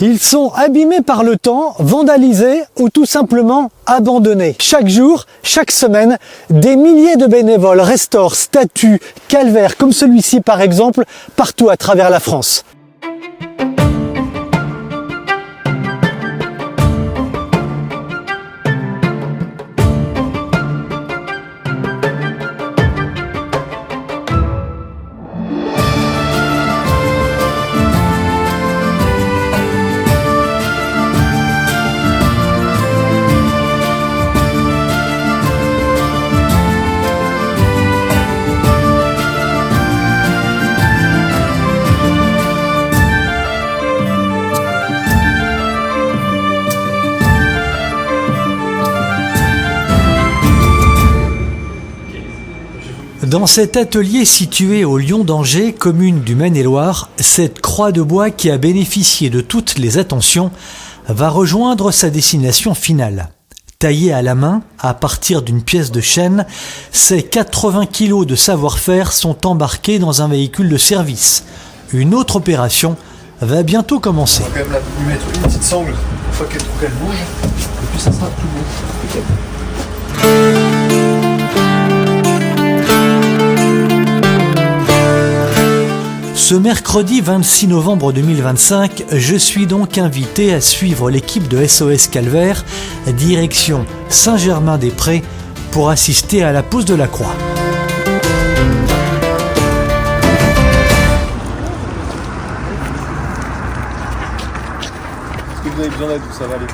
Ils sont abîmés par le temps, vandalisés ou tout simplement abandonnés. Chaque jour, chaque semaine, des milliers de bénévoles restaurent statues, calvaires comme celui-ci par exemple, partout à travers la France. Dans cet atelier situé au Lion d'Angers, commune du Maine-et-Loire, cette croix de bois qui a bénéficié de toutes les attentions va rejoindre sa destination finale. Taillée à la main, à partir d'une pièce de chêne, ces 80 kilos de savoir-faire sont embarqués dans un véhicule de service. Une autre opération va bientôt commencer. On va quand même lui mettre une petite sangle une fois qu'elle bouge, et puis ça sera tout bon. Ce mercredi 26 novembre 2025, je suis donc invité à suivre l'équipe de SOS Calvaire, direction Saint-Germain-des-Prés, pour assister à la pose de la croix. Est-ce que vous avez besoin d'aide ou ça va aller?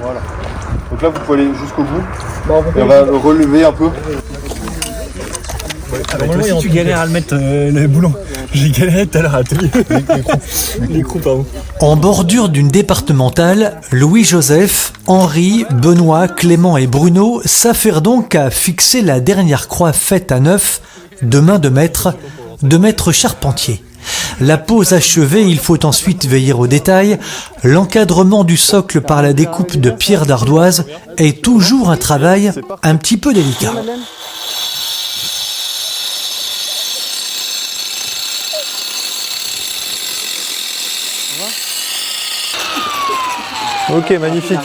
Voilà. Donc là vous pouvez aller jusqu'au bout. Et on va le relever un peu. Normalement, si tu galères à le mettre le boulon, j'ai galéré tout à l'heure à l'atelier. Les crocs, pardon. En bordure d'une départementale, Louis-Joseph, Henri, Benoît, Clément et Bruno s'affairent donc à fixer la dernière croix faite à neuf, de main de maître charpentier. La pose achevée, il faut ensuite veiller aux détails. L'encadrement du socle par la découpe de pierres d'ardoise est toujours un travail un petit peu délicat. Ok, magnifique.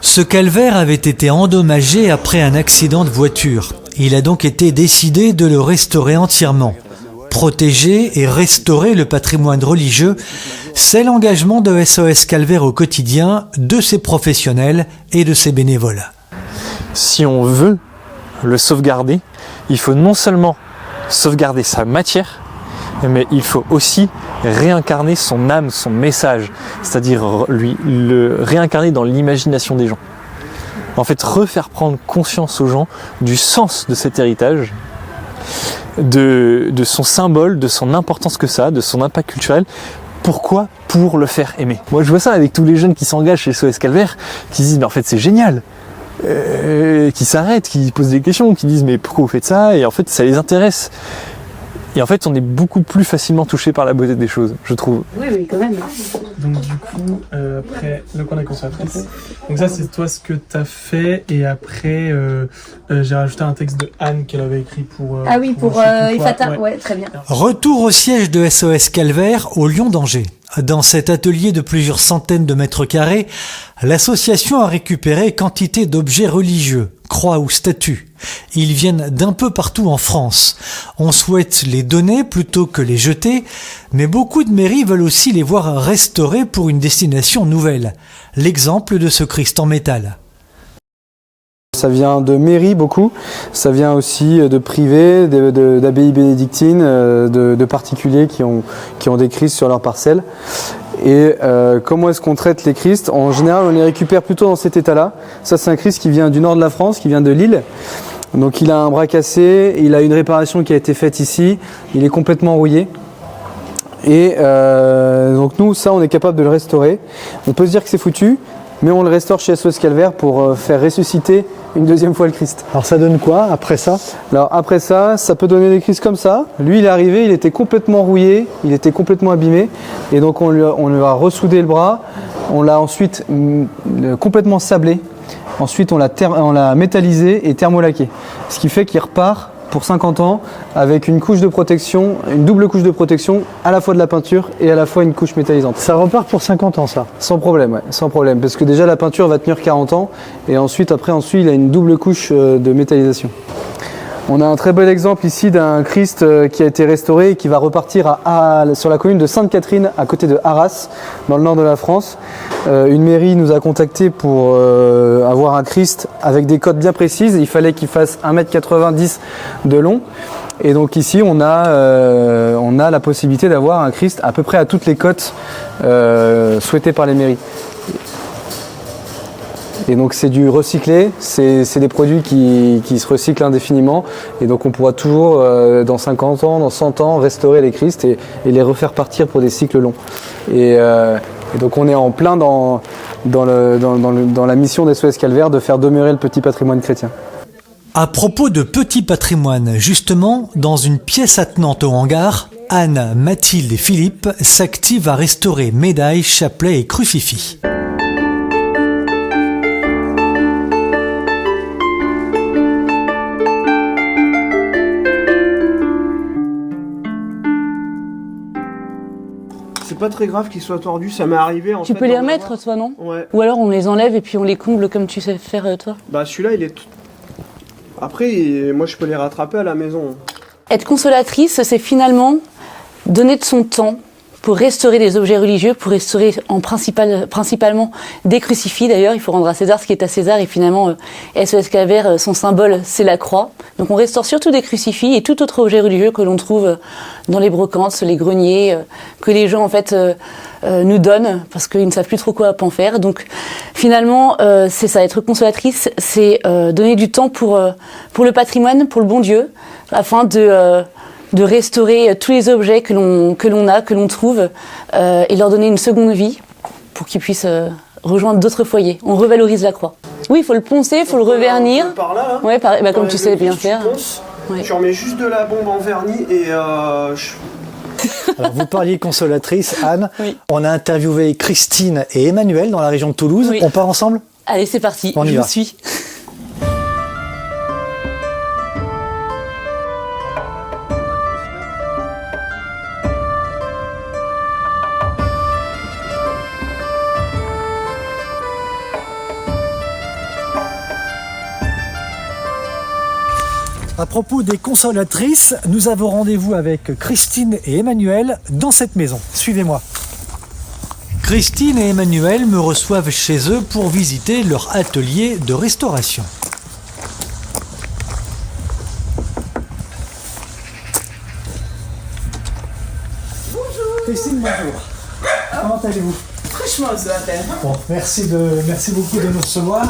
Ce calvaire avait été endommagé après un accident de voiture. Il a donc été décidé de le restaurer entièrement. Protéger et restaurer le patrimoine religieux, c'est l'engagement de SOS Calvaire au quotidien, de ses professionnels et de ses bénévoles. Si on veut le sauvegarder, il faut non seulement sauvegarder sa matière, mais il faut aussi réincarner son âme, son message, c'est-à-dire le réincarner dans l'imagination des gens. En fait, refaire prendre conscience aux gens du sens de cet héritage, de son symbole, de son importance que ça a, de son impact culturel. Pourquoi? Pour le faire aimer. Moi je vois ça avec tous les jeunes qui s'engagent chez SOS Calvaire, qui se disent mais en fait c'est génial, qui s'arrêtent, qui posent des questions, qui disent mais pourquoi vous faites ça, et en fait ça les intéresse. Et en fait, on est beaucoup plus facilement touché par la beauté des choses, je trouve. Oui, quand même. Donc du coup, après, donc on a concentratrice. Donc ça, c'est toi ce que tu as fait. Et après, j'ai rajouté un texte de Anne qu'elle avait écrit pour... Ah oui, pour Ifata, ouais, très bien. Retour au siège de SOS Calvaire au Lion d'Angers. Dans cet atelier de plusieurs centaines de mètres carrés, l'association a récupéré quantité d'objets religieux, croix ou statues. Ils viennent d'un peu partout en France. On souhaite les donner plutôt que les jeter, mais beaucoup de mairies veulent aussi les voir restaurés pour une destination nouvelle. L'exemple de ce Christ en métal. Ça vient de mairies beaucoup, ça vient aussi de privés, d'abbayes bénédictines, de particuliers qui ont des Christ sur leurs parcelles. Et comment est-ce qu'on traite les Christ? En général, on les récupère plutôt dans cet état-là. Ça, c'est un Christ qui vient du nord de la France, qui vient de Lille. Donc il a un bras cassé, il a une réparation qui a été faite ici, il est complètement rouillé. Et donc nous, ça, on est capable de le restaurer. On peut se dire que c'est foutu, mais on le restaure chez SOS Calvaire pour faire ressusciter une deuxième fois le Christ. Alors ça donne quoi après ça? Alors après ça, ça peut donner des Christ comme ça. Lui, il est arrivé, il était complètement rouillé, il était complètement abîmé, et donc on lui a ressoudé le bras, on l'a ensuite complètement sablé, ensuite on l'a métallisé et thermolaqué, ce qui fait qu'il repart pour 50 ans avec une couche de protection, une double couche de protection, à la fois de la peinture et à la fois une couche métallisante. Ça repart pour 50 ans ça? Sans problème, ouais, sans problème, parce que déjà la peinture va tenir 40 ans et ensuite après il a une double couche de métallisation. On a un très bel exemple ici d'un Christ qui a été restauré et qui va repartir sur la commune de Sainte-Catherine, à côté de Arras, dans le nord de la France. Une mairie nous a contactés pour avoir un Christ avec des cotes bien précises. Il fallait qu'il fasse 1,90 m de long. Et donc ici, on a la possibilité d'avoir un Christ à peu près à toutes les cotes souhaitées par les mairies. Et donc c'est du recyclé, c'est des produits qui se recyclent indéfiniment, et donc on pourra toujours dans 50 ans, dans 100 ans restaurer les Christ et les refaire partir pour des cycles longs. Et donc on est en plein dans la mission d'SOS Calvaire de faire demeurer le petit patrimoine chrétien. À propos de petit patrimoine, justement, dans une pièce attenante au hangar, Anne, Mathilde et Philippe s'activent à restaurer médailles, chapelets et crucifix. C'est pas très grave qu'ils soient tordus, ça m'est arrivé en fait. Tu peux les remettre, toi, non? Ouais. Ou alors on les enlève et puis on les comble comme tu sais faire, toi? Bah celui-là, il est... Après, moi je peux les rattraper à la maison. Être consolatrice, c'est finalement donner de son temps pour restaurer des objets religieux, pour restaurer principalement des crucifix. D'ailleurs, il faut rendre à César ce qui est à César, et finalement, SOS Calvaire, son symbole, c'est la croix. Donc on restaure surtout des crucifix et tout autre objet religieux que l'on trouve dans les brocantes, les greniers, que les gens en fait nous donnent parce qu'ils ne savent plus trop quoi en faire. Donc finalement, c'est ça, être consolatrice, c'est donner du temps pour le patrimoine, pour le bon Dieu, afin de restaurer tous les objets que l'on trouve et leur donner une seconde vie pour qu'ils puissent rejoindre d'autres foyers. On revalorise la croix. Oui, il faut le poncer, il faut le revernir. Par là, hein. Ouais, comme tu sais bien faire. Ouais. Tu remets juste de la bombe en vernis et Alors, vous parliez consolatrice, Anne. Oui. On a interviewé Christine et Emmanuel dans la région de Toulouse. Oui. On part ensemble? Allez, c'est parti, On y je va. vous suis. À propos des consolatrices, nous avons rendez-vous avec Christine et Emmanuel dans cette maison. Suivez-moi. Christine et Emmanuel me reçoivent chez eux pour visiter leur atelier de restauration. Bonjour. Christine, bonjour. Comment allez-vous? Franchement, ce matin. Bon, merci beaucoup de nous recevoir.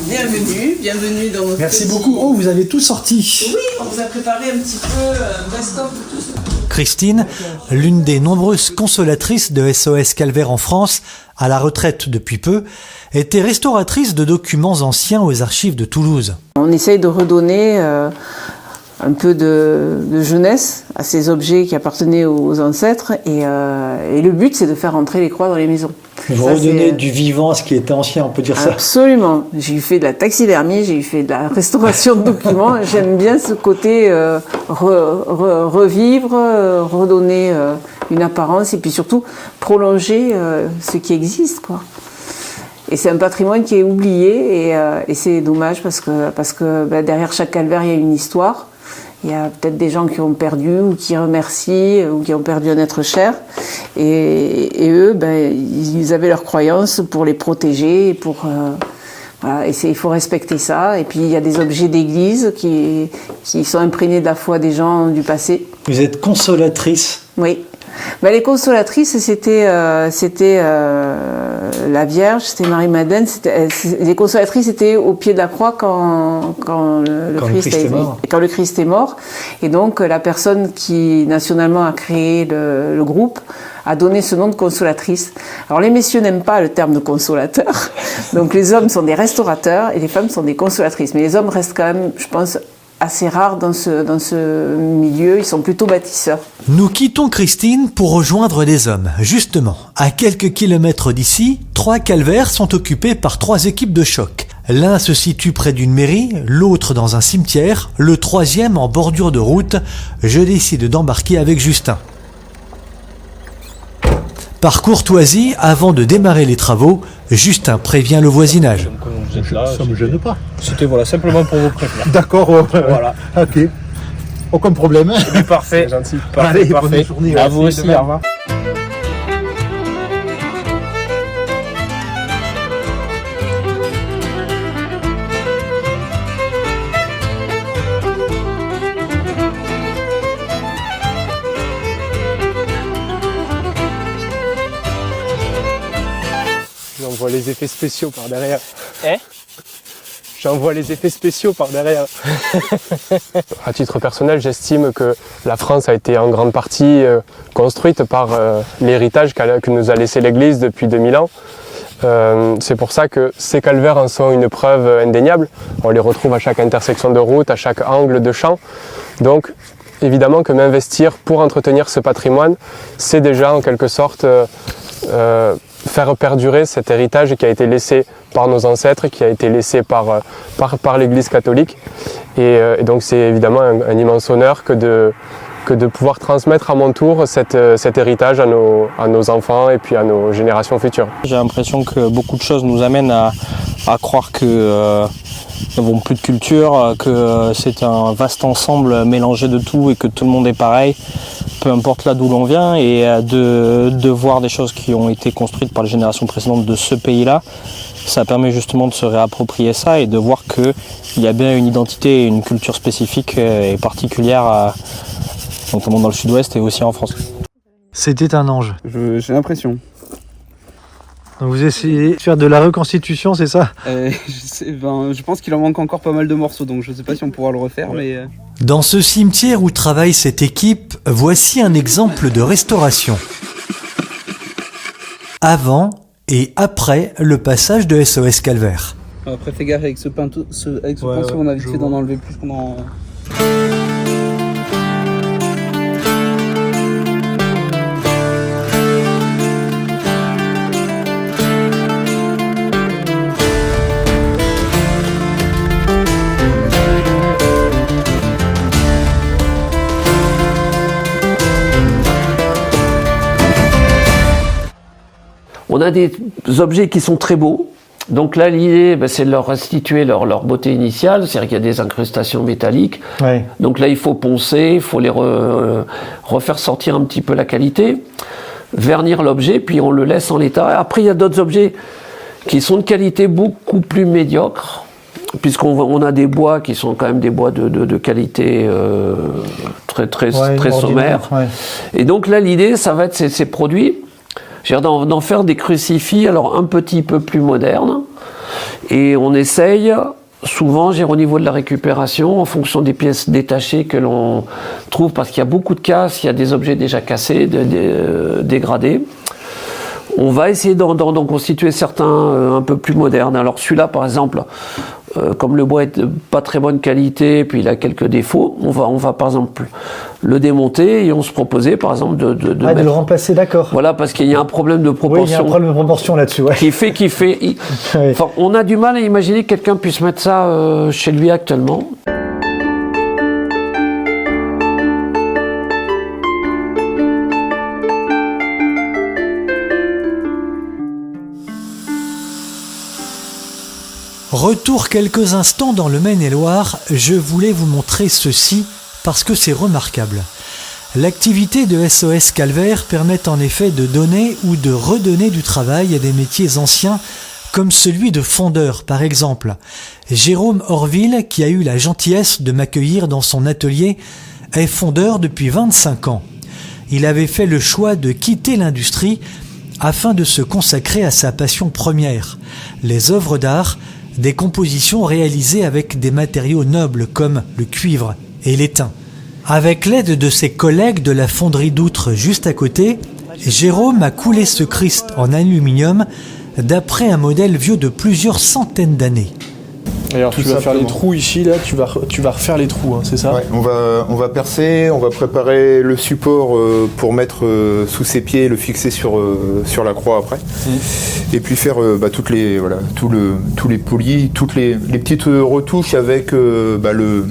Bienvenue dans notre Merci petit... beaucoup. Oh, vous avez tout sorti. Oui, on vous a préparé un petit peu un best-of de tout ça. Christine, l'une des nombreuses consolatrices de SOS Calvaire en France, à la retraite depuis peu, était restauratrice de documents anciens aux archives de Toulouse. On essaye de redonner un peu de jeunesse à ces objets qui appartenaient aux ancêtres et le but c'est de faire entrer les croix dans les maisons. Vous redonnez du vivant à ce qui était ancien, on peut dire ça. Absolument. J'ai eu fait de la taxidermie, j'ai eu fait de la restauration de documents. J'aime bien ce côté revivre, redonner une apparence et puis surtout prolonger ce qui existe, quoi. Et c'est un patrimoine qui est oublié et c'est dommage parce que derrière chaque calvaire il y a une histoire. Il y a peut-être des gens qui ont perdu ou qui remercient ou qui ont perdu un être cher. Et eux, ils avaient leurs croyances pour les protéger. Voilà, et il faut respecter ça. Et puis il y a des objets d'église qui sont imprégnés de la foi des gens du passé. Vous êtes consolatrice. Oui. Ben, les consolatrices, c'était la Vierge, c'était Marie-Madeleine. Les consolatrices étaient au pied de la croix quand le Christ est mort. Et donc la personne qui nationalement a créé le groupe a donné ce nom de consolatrice. Alors les messieurs n'aiment pas le terme de consolateur, donc les hommes sont des restaurateurs et les femmes sont des consolatrices. Mais les hommes restent quand même, je pense, assez rares dans ce milieu, ils sont plutôt bâtisseurs. Nous quittons Christine pour rejoindre des hommes. Justement, à quelques kilomètres d'ici, 3 calvaires sont occupés par 3 équipes de choc. L'un se situe près d'une mairie, l'autre dans un cimetière, le troisième en bordure de route. Je décide d'embarquer avec Justin. Par courtoisie, avant de démarrer les travaux, Justin prévient le voisinage. Ça me gêne pas. C'était simplement pour vous prévenir. D'accord, voilà. Ok. Aucun problème. Parfait. C'est gentil. Parfait, Allez, parfait. bonne journée. À vous aussi, au revoir. J'envoie les effets spéciaux par derrière. J'envoie les effets spéciaux par derrière. À titre personnel, j'estime que la France a été en grande partie construite par l'héritage que nous a laissé l'Église depuis 2000 ans. C'est pour ça que ces calvaires en sont une preuve indéniable. On les retrouve à chaque intersection de route, à chaque angle de champ. Donc, évidemment que m'investir pour entretenir ce patrimoine, c'est déjà en quelque sorte faire perdurer cet héritage qui a été laissé par nos ancêtres, qui a été laissé par l'Église catholique. Et donc c'est évidemment un immense honneur que de pouvoir transmettre à mon tour cet héritage à nos enfants et puis à nos générations futures. J'ai l'impression que beaucoup de choses nous amènent à croire que nous n'avons plus de culture, que c'est un vaste ensemble mélangé de tout et que tout le monde est pareil, peu importe là d'où l'on vient, et de voir des choses qui ont été construites par les générations précédentes de ce pays-là, ça permet justement de se réapproprier ça et de voir qu'il y a bien une identité et une culture spécifique et particulière, notamment dans le sud-ouest et aussi en France. C'était un ange. J'ai l'impression. Donc vous essayez de faire de la reconstitution, c'est ça ? Je pense qu'il en manque encore pas mal de morceaux, donc je ne sais pas si on pourra le refaire, mais... Dans ce cimetière où travaille cette équipe, voici un exemple de restauration. Avant et après le passage de SOS Calvaire. Après, fais gaffe avec ce pinceau, on a vite fait d'en enlever plus qu'on en... On a des objets qui sont très beaux. Donc là, l'idée, c'est de leur restituer leur beauté initiale, c'est-à-dire qu'il y a des incrustations métalliques. Ouais. Donc là, il faut poncer, il faut les refaire sortir un petit peu la qualité, vernir l'objet, puis on le laisse en l'état. Après, il y a d'autres objets qui sont de qualité beaucoup plus médiocre, puisqu'on a des bois qui sont quand même des bois de qualité très sommaire. Ouais. Et donc là, l'idée, ça va être ces produits, d'en faire des crucifix, alors un petit peu plus modernes, et on essaye souvent, au niveau de la récupération, en fonction des pièces détachées que l'on trouve, parce qu'il y a beaucoup de casses, il y a des objets déjà cassés, dégradés. On va essayer d'en constituer certains un peu plus modernes. Alors celui-là, par exemple, comme le bois est de pas très bonne qualité, puis il a quelques défauts, on va par exemple le démonter et on se proposait par exemple de le remplacer, d'accord. Voilà, parce qu'il y a un problème de proportion. Oui, il y a un problème de proportion là-dessus, ouais. Qui fait. Oui. Enfin, on a du mal à imaginer que quelqu'un puisse mettre ça chez lui actuellement. Retour quelques instants dans le Maine-et-Loire, je voulais vous montrer ceci parce que c'est remarquable. L'activité de SOS Calvaire permet en effet de donner ou de redonner du travail à des métiers anciens comme celui de fondeur par exemple. Jérôme Orville, qui a eu la gentillesse de m'accueillir dans son atelier, est fondeur depuis 25 ans. il avait fait le choix de quitter l'industrie afin de se consacrer à sa passion première, les œuvres d'art, des compositions réalisées avec des matériaux nobles comme le cuivre et l'étain. Avec l'aide de ses collègues de la fonderie d'Outre juste à côté, Jérôme a coulé ce Christ en aluminium d'après un modèle vieux de plusieurs centaines d'années. Et alors tu vas faire les trous ici, là, tu vas refaire les trous, hein, c'est ça? Ouais, on va percer, on va préparer le support pour mettre sous ses pieds, le fixer sur la croix après. Et puis faire toutes les, voilà, tous les polis, toutes les petites retouches avec le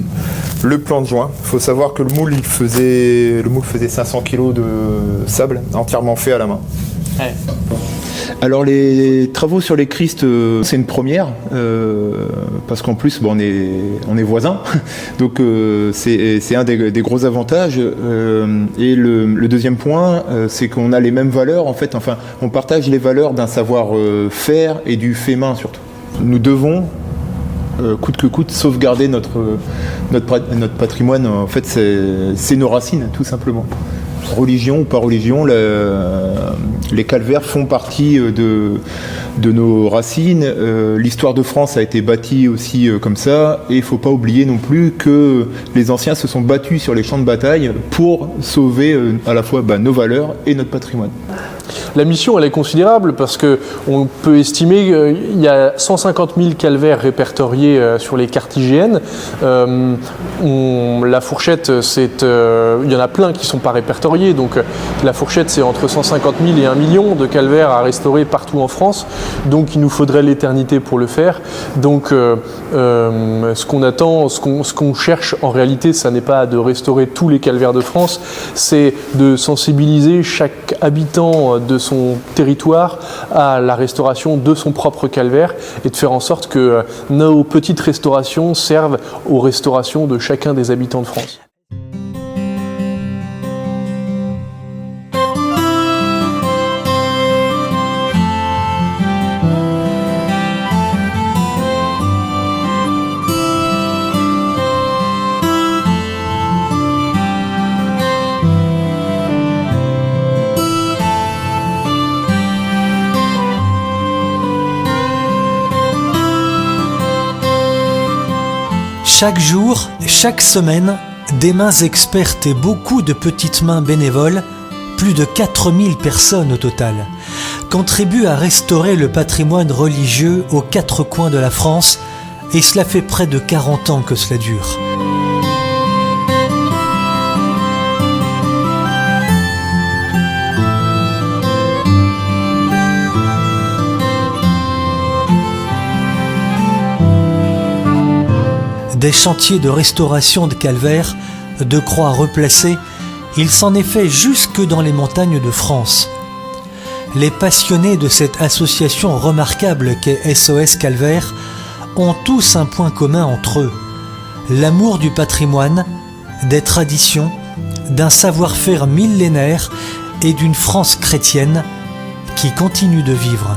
plan de joint. Il faut savoir que le moule faisait 500 kg de sable entièrement fait à la main. Ouais. Alors les travaux sur les Christ, c'est une première, parce qu'en plus on est voisins, donc c'est un des gros avantages. Et le deuxième point, c'est qu'on a les mêmes valeurs, en fait, enfin on partage les valeurs d'un savoir-faire et du fait main surtout. Nous devons coûte que coûte sauvegarder notre patrimoine. En fait, c'est nos racines, tout simplement. Religion ou pas religion, les calvaires font partie de nos racines. L'histoire de France a été bâtie aussi comme ça, et il ne faut pas oublier non plus que les anciens se sont battus sur les champs de bataille pour sauver à la fois nos valeurs et notre patrimoine. La mission, elle est considérable parce qu'on peut estimer qu'il y a 150 000 calvaires répertoriés sur les cartes IGN. La fourchette, il y en a plein qui ne sont pas répertoriés. Donc la fourchette, c'est entre 150 000 et 1 million de calvaires à restaurer partout en France. Donc il nous faudrait l'éternité pour le faire. Donc ce qu'on attend, ce qu'on cherche en réalité, ça n'est pas de restaurer tous les calvaires de France, c'est de sensibiliser chaque habitant de son territoire à la restauration de son propre calvaire et de faire en sorte que nos petites restaurations servent aux restaurations de chacun des habitants de France. Chaque jour, chaque semaine, des mains expertes et beaucoup de petites mains bénévoles, plus de 4000 personnes au total, contribuent à restaurer le patrimoine religieux aux 4 coins de la France, et cela fait près de 40 ans que cela dure. Des chantiers de restauration de calvaires, de croix replacées, il s'en est fait jusque dans les montagnes de France. Les passionnés de cette association remarquable qu'est SOS Calvaire ont tous un point commun entre eux, l'amour du patrimoine, des traditions, d'un savoir-faire millénaire et d'une France chrétienne qui continue de vivre.